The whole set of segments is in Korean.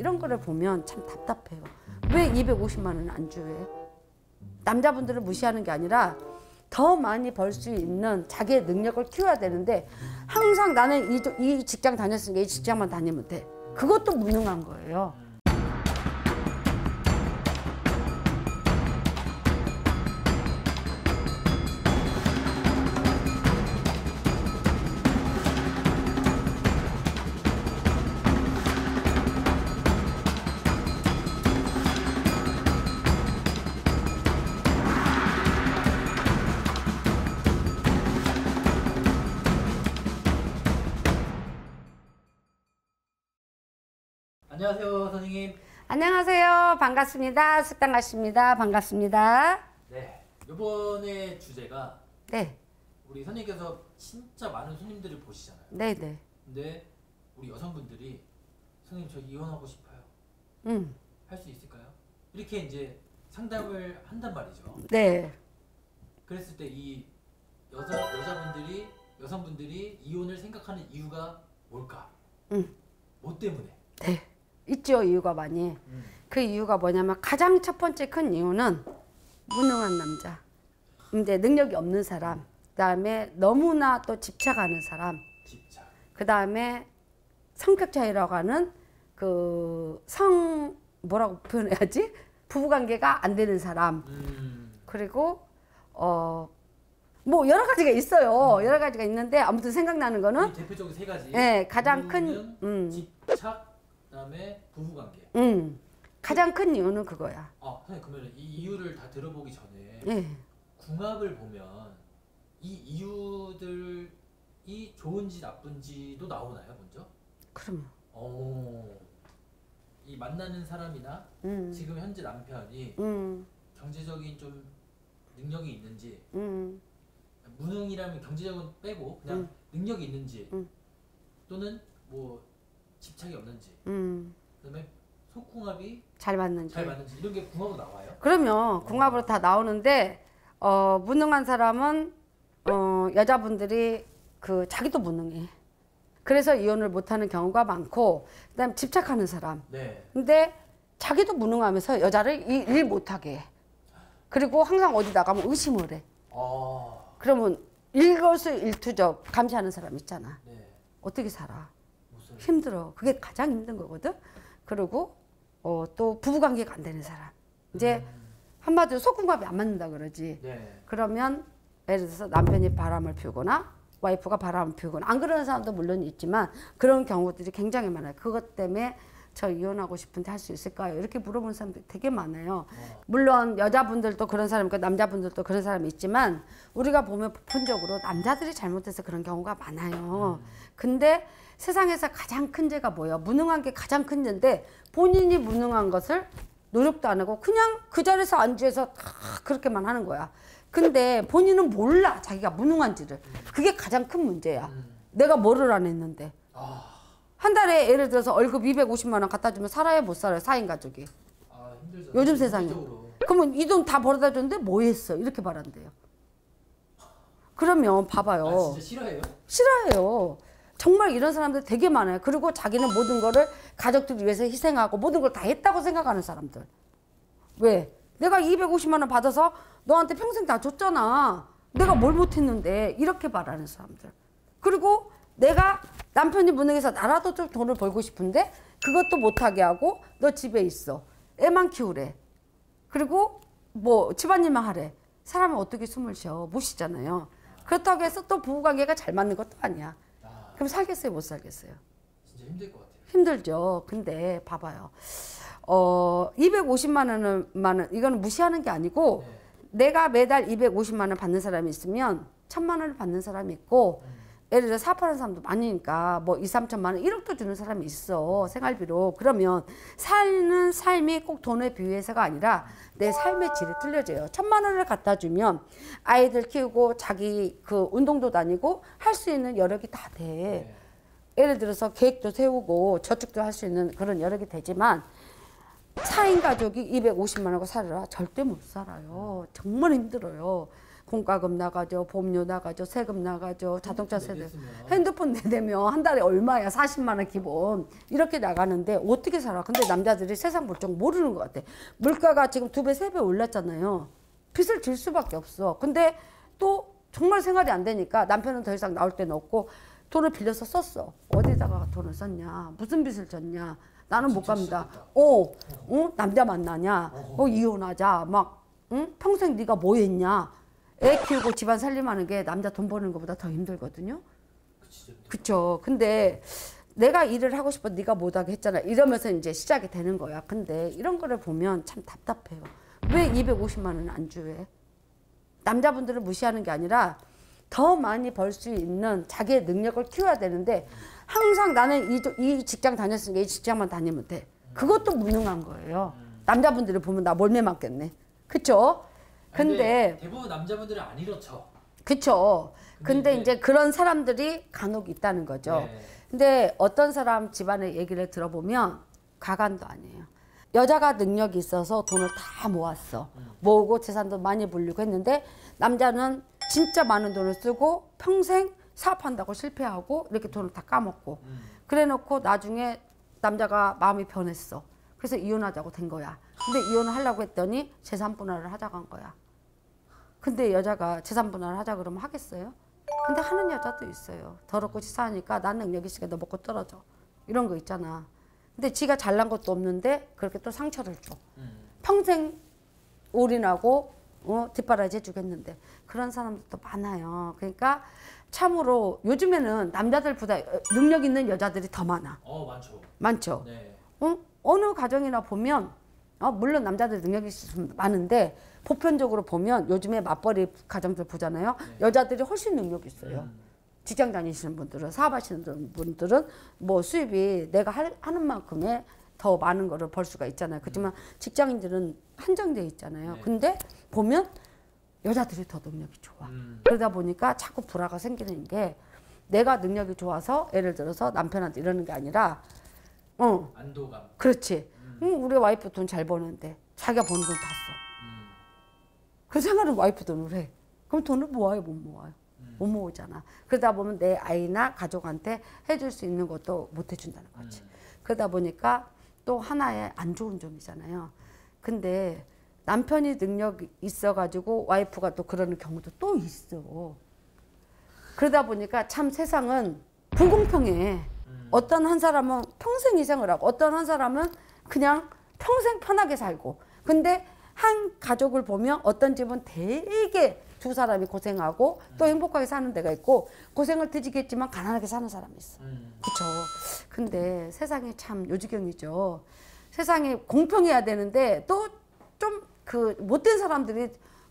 이런 거를 보면 참 답답해요. 왜 250만 원을 안 줘요? 남자분들을 무시하는 게 아니라 더 많이 벌 수 있는 자기의 능력을 키워야 되는데 항상 나는 이 직장 다녔으니까 이 직장만 다니면 돼. 그것도 무능한 거예요. 안녕하세요, 선생님. 안녕하세요. 반갑습니다. 숙당가십니다. 반갑습니다. 네, 이번에 주제가 네. 우리 선생님께서 진짜 많은 손님들을 보시잖아요. 네네. 근데 우리 여성분들이 선생님 저 이혼하고 싶어요. 할 수 있을까요? 이렇게 이제 상담을 한단 말이죠. 네. 그랬을 때 이 여성분들이 이혼을 생각하는 이유가 뭘까? 뭐 때문에? 네. 있죠, 이유가 많이. 그 이유가 뭐냐면 가장 첫 번째 큰 이유는 무능한 남자. 이제 능력이 없는 사람. 그다음에 너무나 또 집착하는 사람. 집착. 그다음에 성격 차이라고 하는 뭐라고 표현해야지? 부부 관계가 안 되는 사람. 그리고 뭐 여러 가지가 있어요. 여러 가지가 있는데 아무튼 생각나는 거는 대표적인 세 가지. 네, 가장 큰 집착, 그다음에 부부관계. 가장 큰 이유는 그거야. 선생님 그러면 이 이유를 다 들어보기 전에 네. 궁합을 보면 이 이유들이 좋은지 나쁜지도 나오나요, 먼저? 그럼. 이 만나는 사람이나 지금 현재 남편이 경제적인 좀 능력이 있는지, 무능이라면 경제적은 빼고 그냥 능력이 있는지, 또는 뭐 집착이 없는지, 그다음에 속궁합이 잘 맞는지 이런 게 궁합으로 나와요? 그러면 궁합으로 다 나오는데 무능한 사람은 여자분들이 자기도 무능해. 그래서 이혼을 못하는 경우가 많고, 그다음 집착하는 사람. 네. 근데 자기도 무능하면서 여자를 일 못하게 해. 그리고 항상 어디 나가면 의심을 해. 그러면 일거수일투족 감시하는 사람 있잖아. 네. 어떻게 살아? 힘들어. 그게 가장 힘든 거거든. 그리고 또 부부관계가 안 되는 사람. 이제 한마디로 속궁합이 안 맞는다 그러지. 네. 그러면 예를 들어서 남편이 바람을 피우거나 와이프가 바람을 피우거나, 안 그러는 사람도 물론 있지만 그런 경우들이 굉장히 많아요. 그것 때문에 저 이혼하고 싶은데 할 수 있을까요? 이렇게 물어보는 사람들이 되게 많아요. 물론 여자분들도 그런 사람 있고 남자분들도 그런 사람이 있지만 우리가 보면 보편적으로 남자들이 잘못해서 그런 경우가 많아요. 근데 세상에서 가장 큰 죄가 뭐예요? 무능한 게 가장 큰 죄인데 본인이 무능한 것을 노력도 안 하고 그냥 그 자리에서 안주해서 다 그렇게만 하는 거야. 근데 본인은 몰라, 자기가 무능한지를. 그게 가장 큰 문제야. 내가 뭐를 안 했는데. 한 달에 예를 들어서 월급 250만 원 갖다 주면 살아야 못 살아요, 4인 가족이. 힘들죠. 요즘 세상에. 그러면 이 돈 다 벌어다 줬는데 뭐 했어? 이렇게 말한대요. 그러면 봐봐요. 진짜 싫어해요? 싫어해요. 정말 이런 사람들 되게 많아요. 그리고 자기는 모든 거를 가족들 위해서 희생하고 모든 걸 다 했다고 생각하는 사람들. 왜? 내가 250만 원 받아서 너한테 평생 다 줬잖아. 내가 뭘 못했는데. 이렇게 말하는 사람들. 그리고 내가 남편이 무능해서 나라도 좀 돈을 벌고 싶은데 그것도 못하게 하고 너 집에 있어. 애만 키우래. 그리고 뭐 집안일만 하래. 사람은 어떻게 숨을 쉬어? 못 쉬잖아요. 그렇다고 해서 또 부부관계가 잘 맞는 것도 아니야. 그럼 살겠어요? 못 살겠어요? 진짜 힘들 것 같아요. 힘들죠. 근데 봐봐요. 250만 원, 이거는 무시하는 게 아니고 내가 매달 250만 원 받는 사람이 있으면 1000만 원을 받는 사람이 있고, 예를 들어 사업하는 사람도 많으니까 뭐 2, 3천만 원 1억도 주는 사람이 있어, 생활비로. 그러면 사는 삶이 꼭 돈에 비해서가 아니라 내 삶의 질이 틀려져요. 1000만 원을 갖다 주면 아이들 키우고 자기 운동도 다니고 할 수 있는 여력이 다 돼. 예를 들어서 계획도 세우고 저축도 할 수 있는 그런 여력이 되지만 4인 가족이 250만 원하고 살아라? 절대 못 살아요. 정말 힘들어요. 공과금 나가죠, 보험료 나가죠, 세금 나가죠, 자동차 세대, 내렸으면. 핸드폰 내대면 한 달에 얼마야? 40만 원 기본 이렇게 나가는데 어떻게 살아? 근데 남자들이 세상 물정 모르는 것 같아. 물가가 지금 2배, 3배 올랐잖아요. 빚을 질 수밖에 없어. 근데 또 정말 생활이 안 되니까 남편은 더 이상 나올 데는 없고 돈을 빌려서 썼어. 어디다가 돈을 썼냐? 무슨 빚을 졌냐? 나는 못 갑니다. 남자 만나냐? 이혼하자. 막 평생 네가 뭐 했냐? 애 키우고 집안 살림하는 게 남자 돈 버는 것보다 더 힘들거든요. 그쵸. 근데 내가 일을 하고 싶어 네가 못하게 했잖아. 이러면서 이제 시작이 되는 거야. 근데 이런 거를 보면 참 답답해요. 왜 250만 원 안 주해? 남자분들을 무시하는 게 아니라 더 많이 벌 수 있는 자기의 능력을 키워야 되는데 항상 나는 이 직장 다녔으니까 이 직장만 다니면 돼. 그것도 무능한 거예요. 남자분들이 보면 나 몰매 맞겠네. 그쵸? 근데 대부분 남자분들은 안 이렇죠. 그쵸. 근데 이제 그런 사람들이 간혹 있다는 거죠. 네. 근데 어떤 사람 집안의 얘기를 들어보면 가관도 아니에요. 여자가 능력이 있어서 돈을 다 모았어. 모으고 재산도 많이 불리고 했는데 남자는 진짜 많은 돈을 쓰고 평생 사업한다고 실패하고 이렇게 돈을 다 까먹고 그래 놓고 나중에 남자가 마음이 변했어. 그래서 이혼하자고 된 거야. 근데 이혼을 하려고 했더니 재산 분할을 하자고 한 거야. 근데 여자가 재산 분할을 하자 그러면 하겠어요? 근데 하는 여자도 있어요. 더럽고 치사하니까 난 능력 있으니까 너 먹고 떨어져. 이런 거 있잖아. 근데 지가 잘난 것도 없는데 그렇게 또 상처를 줘. 평생 올인하고 뒷바라지 해주겠는데 그런 사람들도 많아요. 그러니까 참으로 요즘에는 남자들보다 능력 있는 여자들이 더 많아. 많죠. 많죠. 네. 어느 가정이나 보면 물론 남자들 능력이 좀 많은데 보편적으로 보면 요즘에 맞벌이 가정들 보잖아요. 네. 여자들이 훨씬 능력이 있어요. 직장 다니시는 분들은 사업하시는 분들은 뭐 수입이 내가 하는 만큼의 더 많은 거를 벌 수가 있잖아요. 그렇지만 직장인들은 한정돼 있잖아요. 네. 근데 보면 여자들이 더 능력이 좋아. 그러다 보니까 자꾸 불화가 생기는 게 내가 능력이 좋아서 예를 들어서 남편한테 이러는 게 아니라 안도감. 그렇지. 우리 와이프 돈 잘 버는데 자기가 버는 돈 다 써. 그 생활은 와이프 돈을 해. 그럼 돈을 모아요, 못 모아요? 못 모으잖아. 그러다 보면 내 아이나 가족한테 해줄 수 있는 것도 못 해준다는 거지. 그러다 보니까 또 하나의 안 좋은 점이잖아요. 근데 남편이 능력이 있어가지고 와이프가 또 그러는 경우도 또 있어. 그러다 보니까 참 세상은 불공평해. 어떤 한 사람은 평생 희생을 하고 어떤 한 사람은 그냥 평생 편하게 살고. 근데 한 가족을 보면 어떤 집은 되게 두 사람이 고생하고 또 행복하게 사는 데가 있고 고생을 뒤지겠지만 가난하게 사는 사람이 있어. 그쵸. 근데 세상이 참 요지경이죠. 세상이 공평해야 되는데 또 좀 그 못된 사람들이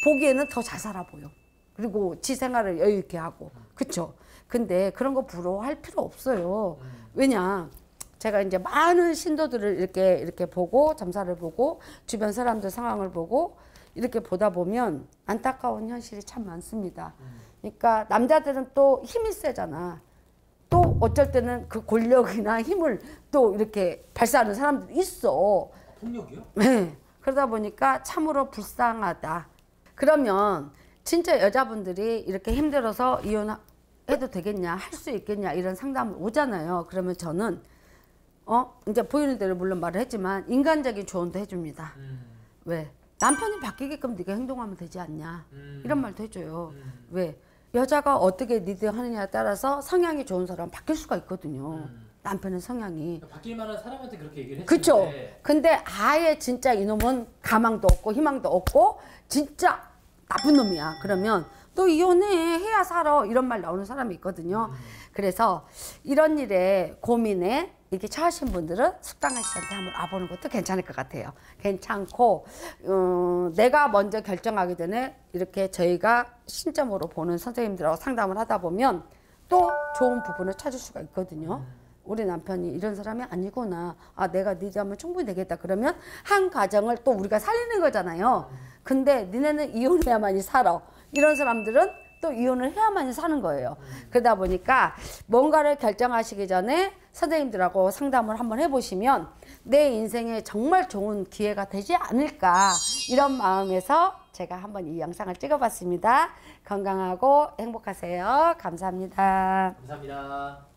보기에는 더 잘 살아 보여. 그리고 지 생활을 여유 있게 하고. 그쵸. 근데 그런 거 부러워할 필요 없어요. 왜냐. 제가 이제 많은 신도들을 이렇게 보고 점사를 보고 주변 사람들 상황을 보고 이렇게 보다 보면 안타까운 현실이 참 많습니다. 그러니까 남자들은 또 힘이 세잖아. 또 어쩔 때는 그 권력이나 힘을 또 이렇게 발사하는 사람들이 있어. 폭력이요? 네. 그러다 보니까 참으로 불쌍하다. 그러면 진짜 여자분들이 이렇게 힘들어서 이혼해도 되겠냐, 할 수 있겠냐 이런 상담을 오잖아요. 그러면 저는 이제 보이는 대로 물론 말을 했지만 인간적인 조언도 해줍니다. 왜? 남편이 바뀌게끔 네가 행동하면 되지 않냐. 이런 말도 해줘요. 왜? 여자가 어떻게 리드하느냐에 따라서 성향이 좋은 사람은 바뀔 수가 있거든요. 남편의 성향이. 바뀔 만한 사람한테 그렇게 얘기를 했는데. 그쵸. 근데 아예 진짜 이놈은 가망도 없고 희망도 없고 진짜 나쁜 놈이야. 그러면 또 이혼해. 해야 살아. 이런 말 나오는 사람이 있거든요. 그래서 이런 일에 고민에 이렇게 처하신 분들은 숙당한 씨한테 한번 와보는 것도 괜찮을 것 같아요. 괜찮고 내가 먼저 결정하기 전에 이렇게 저희가 신점으로 보는 선생님들하고 상담을 하다 보면 또 좋은 부분을 찾을 수가 있거든요. 우리 남편이 이런 사람이 아니구나. 아, 내가 네 하면 충분히 되겠다. 그러면 한 가정을 또 우리가 살리는 거잖아요. 근데 니네는 이혼해야만이 살아. 이런 사람들은 또 이혼을 해야만이 사는 거예요. 그러다 보니까 뭔가를 결정하시기 전에 선생님들하고 상담을 한번 해보시면 내 인생에 정말 좋은 기회가 되지 않을까 이런 마음에서 제가 한번 이 영상을 찍어봤습니다. 건강하고 행복하세요. 감사합니다. 감사합니다.